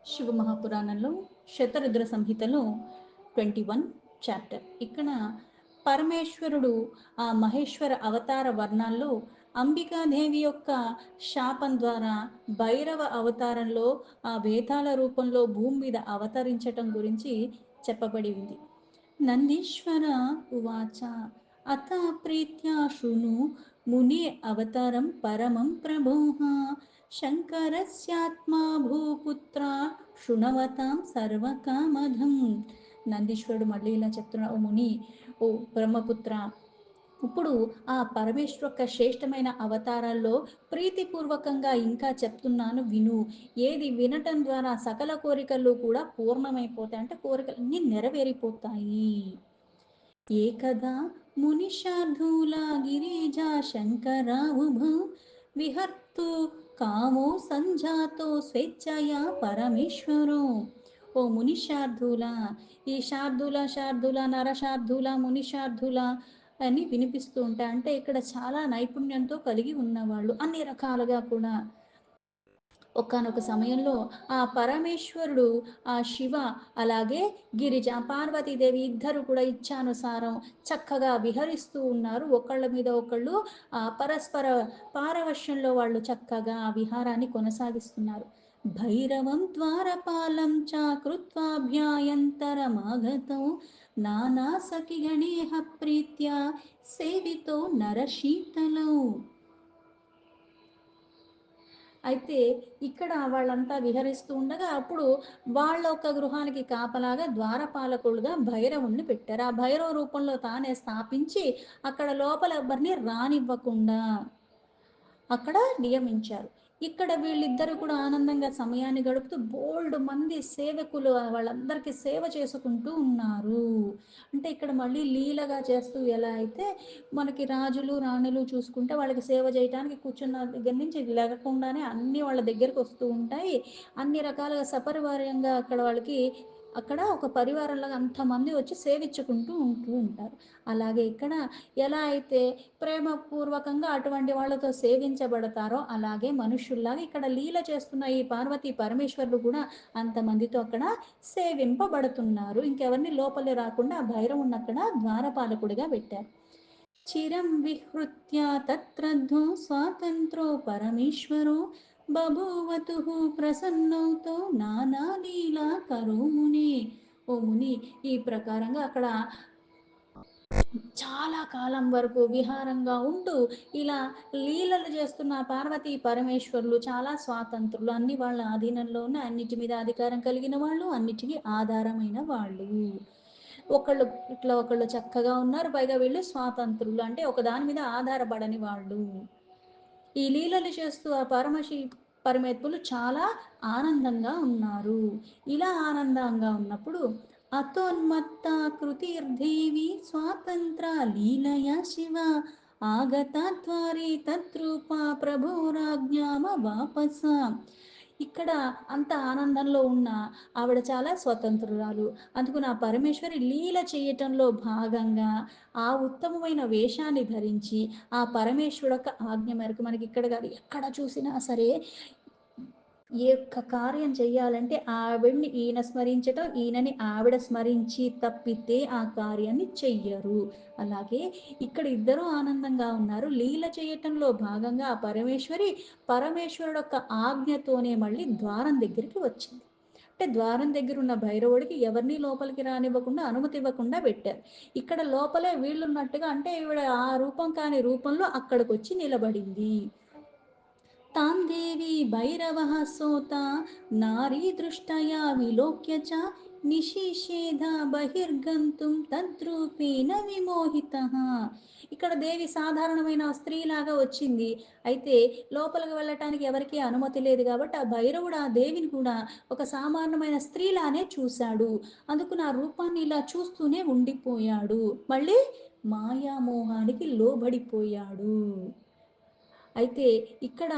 శివ మహాపురాణంలో శతరుద్ర సంహితలో 21 చాప్టర్. ఇక్కడ పరమేశ్వరుడు ఆ మహేశ్వర అవతార వర్ణాల్లో అంబికాదేవి యొక్క శాపం ద్వారా భైరవ అవతారంలో ఆ వేతాళ రూపంలో భూమి మీద అవతరించటం గురించి చెప్పబడి ఉంది. నందీశ్వర ఉవాచ అత ప్రీత్యా శృణు ముని అవతారం పరమం ప్రభోః శంకరస్యాత్మా భూపుత్ర శృణవతాం సర్వకామధం. నందీశ్వరుడు మళ్ళీ ఇలా చెప్తున్నాడు, ఓ ముని, ఓ బ్రహ్మపుత్ర, ఇప్పుడు ఆ పరమేశ్వర యొక్క శ్రేష్టమైన అవతారాల్లో ప్రీతిపూర్వకంగా ఇంకా చెప్తున్నాను విను. ఏది వినటం ద్వారా సకల కోరికలు కూడా పూర్ణమైపోతాయి, అంటే కోరికలన్నీ నెరవేరిపోతాయి. ఏకదా మునిషార్ధూలా గిరిజా శంకరావుభౌ విహర్తు కామో సంజాతో స్వేచ్ఛయా పరమేశ్వరో. ఓ మునిషార్ధుల, ఈ శార్దుల నరశార్దుల మునిషార్దుల అని వినిపిస్తూ ఉంటాయి. అంటే ఇక్కడ చాలా నైపుణ్యంతో కలిగి ఉన్నవాళ్ళు అన్ని రకాలుగా కూడా. ఒకానొక సమయంలో ఆ పరమేశ్వరుడు, ఆ శివ, అలాగే గిరిజ పార్వతీదేవి ఇద్దరు కూడా ఇచ్ఛానుసారం చక్కగా విహరిస్తూ ఉన్నారు. ఒకళ్ళ మీద ఒకళ్ళు పరస్పర పారవశ్యంలో వాళ్ళు చక్కగా ఆ విహారాన్ని కొనసాగిస్తున్నారు. భైరవం ద్వారపాలం చ కృత్వాభ్యాయంతరమాగతో నానా సఖిగణేహ ప్రీత్యా సేవితో నరశీతలౌ. అయితే ఇక్కడ వాళ్ళంతా విహరిస్తూ ఉండగా అప్పుడు వాళ్ళ ఒక గృహానికి కాపలాగా ద్వారపాలకులుగా భైరవుణ్ణి పెట్టారు. ఆ భైరవ రూపంలో తానే స్థాపించి అక్కడ లోపల ఎవరిని రానివ్వకుండా అక్కడ నియమించారు. ఇక్కడ వీళ్ళిద్దరూ కూడా ఆనందంగా సమయాన్ని గడుపుతూ బోల్డ్ మంది సేవకులు వాళ్ళందరికీ సేవ చేసుకుంటూ ఉన్నారు. అంటే ఇక్కడ మళ్ళీ లీలగా చేస్తూ ఎలా అయితే మనకి రాజులు రాణులు చూసుకుంటే వాళ్ళకి సేవ చేయడానికి కూర్చున్న దగ్గర నుంచి లేకుండానే అన్నీ వాళ్ళ దగ్గరికి వస్తూ ఉంటాయి. అన్ని రకాలుగా సపరివార్యంగా అక్కడ వాళ్ళకి అక్కడ ఒక పరివారంలాగా అంతమంది వచ్చి సేవించుకుంటూ ఉంటూ ఉంటారు. అలాగే ఇక్కడ ఎలా అయితే ప్రేమపూర్వకంగా అటువంటి వాళ్ళతో సేవించబడతారో అలాగే మనుషుల్లాగా ఇక్కడ లీల చేస్తున్న ఈ పార్వతీ పరమేశ్వరులు కూడా అంతమందితో అక్కడ సేవింపబడుతున్నారు. ఇంకెవరిని లోపలి రాకుండా భైరవుని అక్కడ ద్వారపాలకుడిగా పెట్టారు. చిరం విహృత్య తత్రద్ధో స్వాతంత్రో పరమేశ్వరో బభూవతు ప్రసన్నౌతో నానా లీలా కరో ముని. ఓ ముని, ఈ ప్రకారంగా అక్కడ చాలా కాలం వరకు విహారంగా ఉంటూ ఇలా లీలలు చేస్తున్న పార్వతీ పరమేశ్వరులు చాలా స్వాతంత్రులు, అన్ని వాళ్ళ ఆధీనంలో ఉన్న అన్నిటి మీద అధికారం కలిగిన వాళ్ళు, అన్నిటికీ ఆధారమైన వాళ్ళు. ఒకళ్ళు ఇట్లా ఒకళ్ళు చక్కగా ఉన్నారు, పైగా వీళ్ళు స్వాతంత్రులు అంటే ఒక దాని మీద ఆధారపడని వాళ్ళు. ఈ లీలలు చేస్తూ ఆ పరమేత్తులు చాలా ఆనందంగా ఉన్నారు. ఇలా ఆనందంగా ఉన్నప్పుడు అతోన్మత్త కృతిర్దేవి స్వాతంత్ర లీలయ శివ ఆగత ద్వారి తద్రూప ప్రభురాజ్ఞామ వాపస. ఇక్కడ అంత ఆనందంలో ఉన్న ఆవిడ చాలా స్వతంత్రురాలు. అందుకు నా పరమేశ్వరి లీల చేయటంలో భాగంగా ఆ ఉత్తమమైన వేషాన్ని ధరించి ఆ పరమేశ్వరుడు యొక్క ఆజ్ఞ మేరకు మనకి ఇక్కడ కాదు ఎక్కడ చూసినా సరే ఏ ఒక్క కార్యం చెయ్యాలంటే ఆవిడ్ని ఈయన స్మరించటం, ఈయనని ఆవిడ స్మరించి తప్పితే ఆ కార్యాన్ని చెయ్యరు. అలాగే ఇక్కడ ఇద్దరూ ఆనందంగా ఉన్నారు. లీల చేయటంలో భాగంగా ఆ పరమేశ్వరుడు యొక్క ఆజ్ఞతోనే మళ్ళీ ద్వారం దగ్గరికి వచ్చింది. అంటే ద్వారం దగ్గర ఉన్న భైరవుడికి ఎవరిని లోపలికి రానివ్వకుండా అనుమతి ఇవ్వకుండా పెట్టారు. ఇక్కడ లోపలే వీళ్ళున్నట్టుగా, అంటే ఈవిడ ఆ రూపం కాని రూపంలో అక్కడికి వచ్చి నిలబడింది. तां देवी भैरवः सोता नारी दृष्टया विलोक्य च నిషిషేధ బహిర్గంతుం తద్రూపేణ విమోహితః. ఇక్కడ దేవి సాధారణమైన స్త్రీలాగా వచ్చింది. అయితే లోపలికి వెళ్ళటానికి ఎవరికీ అనుమతి లేదు కాబట్టి ఆ భైరవుడు ఆ దేవిని కూడా ఒక సామాన్యమైన స్త్రీలానే చూశాడు. అందుకు నా రూపాన్ని ఇలా చూస్తూనే ఉండిపోయాడు. మళ్ళీ మాయామోహానికి లోబడిపోయాడు. అయితే ఇక్కడ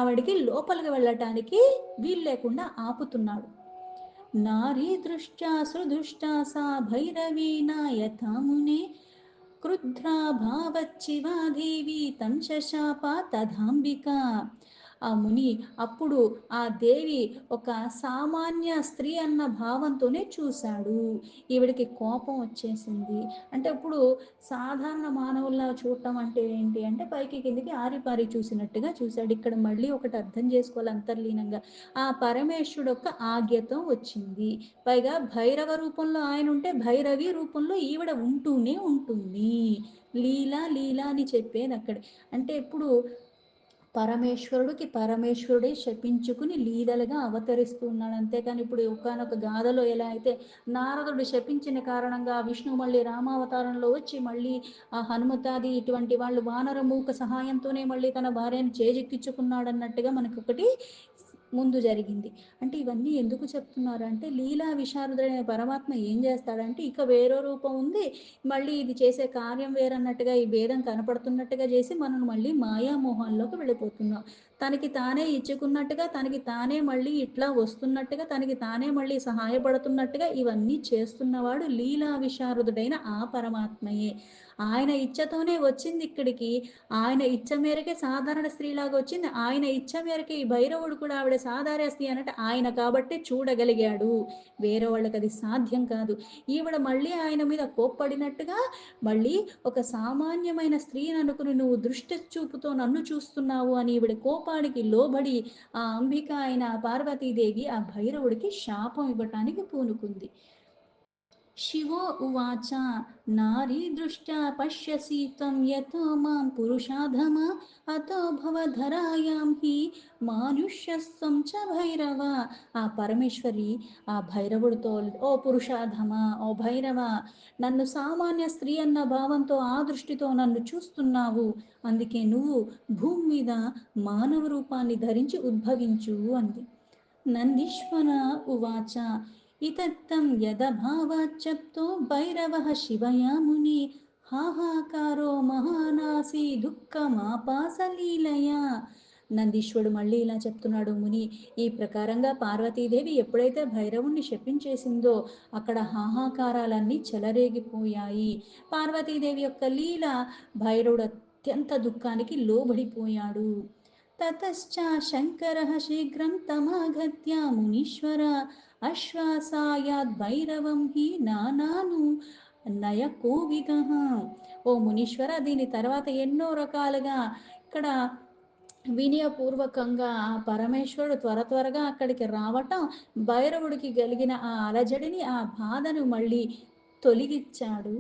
ఆవిడికి లోపలికి వెళ్ళటానికి వీలు లేకుండా ఆపుతున్నాడు. నారీ దృష్ట్యా సుదృష్టా సా భైరవీన యథామునే క్రుద్ధ్రా భావచ్చివాదేవి తం శశాప తథాంబిక. ఆ ముని అప్పుడు ఆ దేవి ఒక సామాన్య స్త్రీ అన్న భావంతోనే చూశాడు. ఈవిడకి కోపం వచ్చేసింది. అంటే ఇప్పుడు సాధారణ మానవుల్లా చూడటం అంటే ఏంటి అంటే పైకి కిందకి ఆరిపారి చూసినట్టుగా చూశాడు. ఇక్కడ మళ్ళీ ఒకటి అర్థం చేసుకోవాలి అంతర్లీనంగా. ఆ పరమేశ్వరుడు యొక్క ఆజ్ఞతో వచ్చింది. పైగా భైరవ రూపంలో ఆయన ఉంటే భైరవి రూపంలో ఈవిడ ఉంటూనే ఉంటుంది. లీల లీల అని చెప్పేదక్కడే. అంటే ఇప్పుడు పరమేశ్వరుడికి పరమేశ్వరుడే శపించుకుని లీలలుగా అవతరిస్తూ ఉన్నాడు. అంతేకాని ఇప్పుడు ఒకానొక గాథలో ఎలా అయితే నారదుడు శపించిన కారణంగా విష్ణువు మళ్ళీ రామావతారంలో వచ్చి మళ్ళీ ఆ హనుమతాది ఇటువంటి వాళ్ళు వానర మూక సహాయంతోనే మళ్ళీ తన భార్యను చేజిక్కించుకున్నాడన్నట్టుగా మనకొకటి ముందు జరిగింది. అంటే ఇవన్నీ ఎందుకు చెప్తున్నారంటే లీలా విశారదుడైన పరమాత్మ ఏం చేస్తాడంటే ఇక వేరే రూపం ఉంది. మళ్ళీ ఇది చేసే కార్యం వేరన్నట్టుగా ఈ భేదం కనపడుతున్నట్టుగా చేసి మనను మళ్ళీ మాయామోహాల్లోకి వెళ్ళిపోతున్నాం. తనకి తానే ఇచ్చుకున్నట్టుగా, తనకి తానే మళ్ళీ ఇట్లా వస్తున్నట్టుగా, తనకి తానే మళ్ళీ సహాయపడుతున్నట్టుగా ఇవన్నీ చేస్తున్నవాడు లీలా విశారదుడైన ఆ పరమాత్మయే. ఆయన ఇచ్చతోనే వచ్చింది ఇక్కడికి. ఆయన ఇచ్చ మేరకే సాధారణ స్త్రీలాగా వచ్చింది. ఆయన ఇచ్చ మేరకే ఈ భైరవుడు కూడా ఆవిడ సాధారణ స్త్రీ అనంటే ఆయన కాబట్టే చూడగలిగాడు. వేరే వాళ్ళకి అది సాధ్యం కాదు. ఈవిడ మళ్ళీ ఆయన మీద కోప్పడినట్టుగా మళ్ళీ ఒక సామాన్యమైన స్త్రీని అనుకుని నువ్వు దృష్టి చూపుతో నన్ను చూస్తున్నావు అని ఈవిడ కోపానికి లోబడి ఆ అంబిక అయిన పార్వతీదేవి ఆ భైరవుడికి శాపం ఇవ్వటానికి పూనుకుంది. శివో ఉవాచ నారీ దృష్ట్యా పశ్యసి త్వం యతో మాం పురుషాధమ అతో భవధరాయాం హి మానుష్యస్త్వం చ భైరవ. ఆ పరమేశ్వరి ఆ భైరవుడితో ఓ పురుషాధమ, ఓ భైరవ, నన్ను సామాన్య స్త్రీ అన్న భావంతో ఆ దృష్టితో నన్ను చూస్తున్నావు. అందుకే నువ్వు భూమి మీద మానవ రూపాన్ని ధరించి ఉద్భవించు అంది. నందీశ్వర ఉవాచ ఇతత్తం యదభావాచ్చప్తో భైరవః శివయా ముని హాహాకారో మహానాసి దుఃఖమాపాసలీలయా. నందీశ్వరుడు మళ్ళీ ఇలా చెప్తున్నాడు ముని. ఈ ప్రకారంగా పార్వతీదేవి ఎప్పుడైతే భైరవుణ్ణి శపించేసిందో అక్కడ హాహాకారాలన్నీ చెలరేగిపోయాయి. పార్వతీదేవి యొక్క లీల భైరవుడు అత్యంత దుఃఖానికి లోబడిపోయాడు. తతశ్చ శంకరः శీఘ్రం తమాగత్య మునీశ్వర భైరవం హి నానాను నయకోవిదః. ఓ మునీశ్వర దీని తర్వాత ఎన్నో రకాలుగా ఇక్కడ వినయపూర్వకంగా ఆ పరమేశ్వరుడు త్వరగా అక్కడికి రావటం భైరవుడికి కలిగిన ఆ అలజడిని ఆ బాధను మళ్ళీ తొలగిచ్చాడు.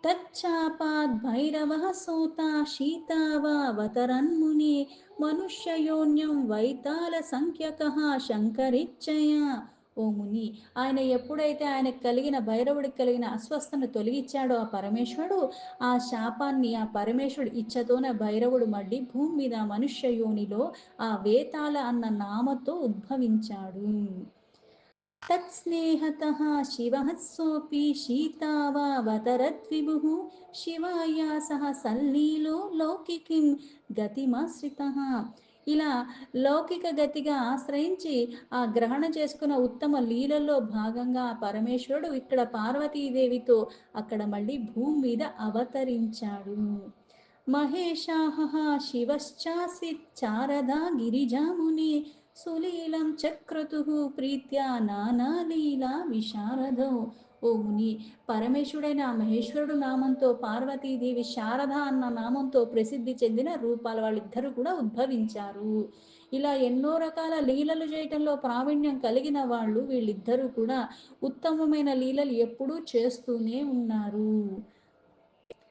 తచ్చాపాద్భైరవः సోతా శీతావావతరన్మునే మనుష్యయోన్యం వైతాళ సంఖ్యకః శంకరిచ్చయా. ఓ ముని, ఆయన ఎప్పుడైతే ఆయనకు కలిగిన భైరవుడికి కలిగిన అస్వస్థను తొలగించాడో ఆ పరమేశ్వరుడు ఆ శాపాన్ని ఆ పరమేశ్వరుడు ఇచ్చతోన భైరవుడు మళ్ళీ భూమి మీద మనుష్య యోనిలో ఆ వేతాళ అన్న నామతో ఉద్భవించాడు. तत्स्नेहतः शिवः सोऽपि शीतावावतरद्विभुः శివాయ సహ సల్లీలో లౌకికీం గతిమాశ్రితః. ఇలా లౌకిక గతిగా ఆశ్రయించి ఆ గ్రహణ చేసుకున్న ఉత్తమ లీలలో భాగంగా ఆ పరమేశ్వరుడు ఇక్కడ పార్వతీదేవితో అక్కడ మళ్ళీ భూమి మీద అవతరించాడు. మహేషాహ శివశ్చాసిత్ చారదా గిరిజాముని సులీలం చక్రతుః ప్రీత్యా నానాలీలా విశారదో. ఓ ముని, పరమేశ్వరుడైన ఆ మహేశ్వరుడు నామంతో పార్వతీదేవి శారద అన్న నామంతో ప్రసిద్ధి చెందిన రూపాల వాళ్ళిద్దరూ కూడా ఉద్భవించారు. ఇలా ఎన్నో రకాల లీలలు చేయటంలో ప్రావీణ్యం కలిగిన వాళ్ళు వీళ్ళిద్దరూ కూడా ఉత్తమమైన లీలలు ఎప్పుడూ చేస్తూనే ఉన్నారు.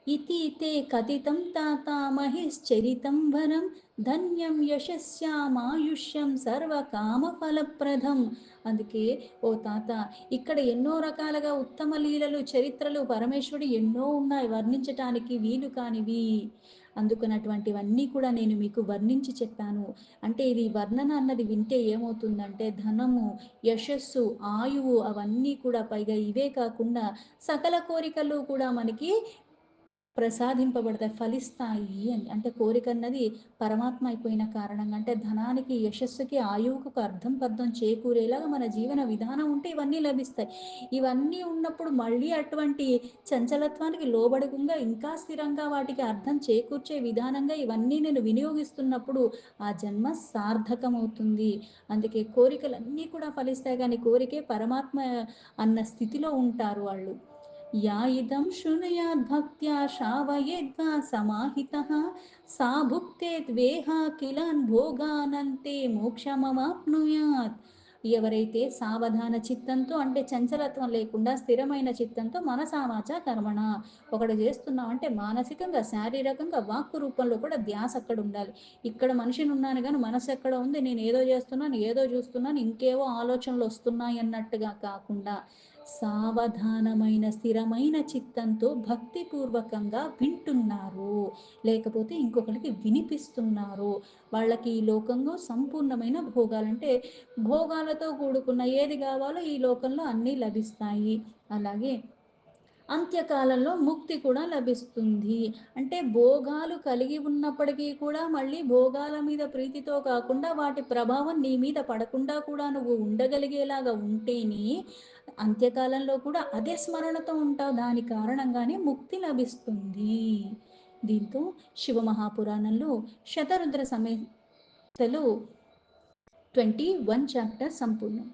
इति ते कथितं తాత మహిశ్చరితం వరం ధన్యం యశస్యామాయుష్యం సర్వకామఫలప్రదం. అందుకే ఓ తాత, ఇక్కడ ఎన్నో రకాలుగా ఉత్తమ లీలలు చరిత్రలు పరమేశ్వరుడు ఎన్నో ఉన్నాయి వర్ణించటానికి వీలు కానివి. అందుకున్నటువంటివన్నీ కూడా నేను మీకు వర్ణించి చెప్పాను. అంటే ఇది వర్ణన అన్నది వింటే ఏమవుతుందంటే ధనము, యశస్సు, ఆయువు అవన్నీ కూడా పైగా ఇవే కాకుండా సకల కోరికలు కూడా మనకి ప్రసాదింపబడతాయి, ఫలిస్తాయి అని. అంటే కోరికన్నది పరమాత్మ అయిపోయిన కారణంగా, అంటే ధనానికి, యశస్సుకి, ఆయువుకు అర్థం పర్థం చేకూరేలాగా మన జీవన విధానం ఉంటే ఇవన్నీ లభిస్తాయి. ఇవన్నీ ఉన్నప్పుడు మళ్ళీ అటువంటి చంచలత్వానికి లోబడకుండా ఇంకా స్థిరంగా వాటికి అర్థం చేకూర్చే విధానంగా ఇవన్నీ నేను వినియోగిస్తున్నప్పుడు ఆ జన్మ సార్థకమవుతుంది. అందుకే కోరికలన్నీ కూడా ఫలిస్తాయి కానీ కోరికే పరమాత్మ అన్న స్థితిలో ఉంటారు వాళ్ళు. या इदं शृणुयाद्भक्त्या श्रावयेद्वा समाहितः सा भुक्तेद्वेह किलान् भोगाనంతే మోక్షమవాప్నుయాత్. ఎవరైతే సావధాన చిత్తంతో, అంటే చంచలత్వం లేకుండా స్థిరమైన చిత్తంతో మనసావాచ కర్మణ, ఒకటి చేస్తున్నామంటే మానసికంగా, శారీరకంగా, వాక్కు రూపంలో కూడా ధ్యాస అక్కడ ఉండాలి. ఇక్కడ మనిషిని ఉన్నాను కానీ మనసు ఎక్కడ ఉంది, నేను ఏదో చేస్తున్నాను, ఏదో చూస్తున్నాను, ఇంకేవో ఆలోచనలు వస్తున్నాయి అన్నట్టుగా కాకుండా సావధానమైన స్థిరమైన చిత్తంతో భక్తిపూర్వకంగా వింటున్నారు, లేకపోతే ఇంకొకరికి వినిపిస్తున్నారు. వాళ్ళకి ఈ లోకంలో సంపూర్ణమైన భోగాలంటే భోగాలతో కూడుకున్న ఏది కావాలో ఈ లోకంలో అన్నీ లభిస్తాయి. అలాగే అంత్యకాలంలో ముక్తి కూడా లభిస్తుంది. అంటే భోగాలు కలిగి ఉన్నప్పటికీ కూడా మళ్ళీ భోగాల మీద ప్రీతితో కాకుండా వాటి ప్రభావం నీ మీద పడకుండా కూడా నువ్వు ఉండగలిగేలాగా ఉంటేనే అంత్యకాలంలో కూడా అదే స్మరణతో ఉంటావు. దాని కారణంగానే ముక్తి లభిస్తుంది. దీంతో శివమహాపురాణంలో శతరుద్ర సమేతలు 21 చాప్టర్ సంపూర్ణం.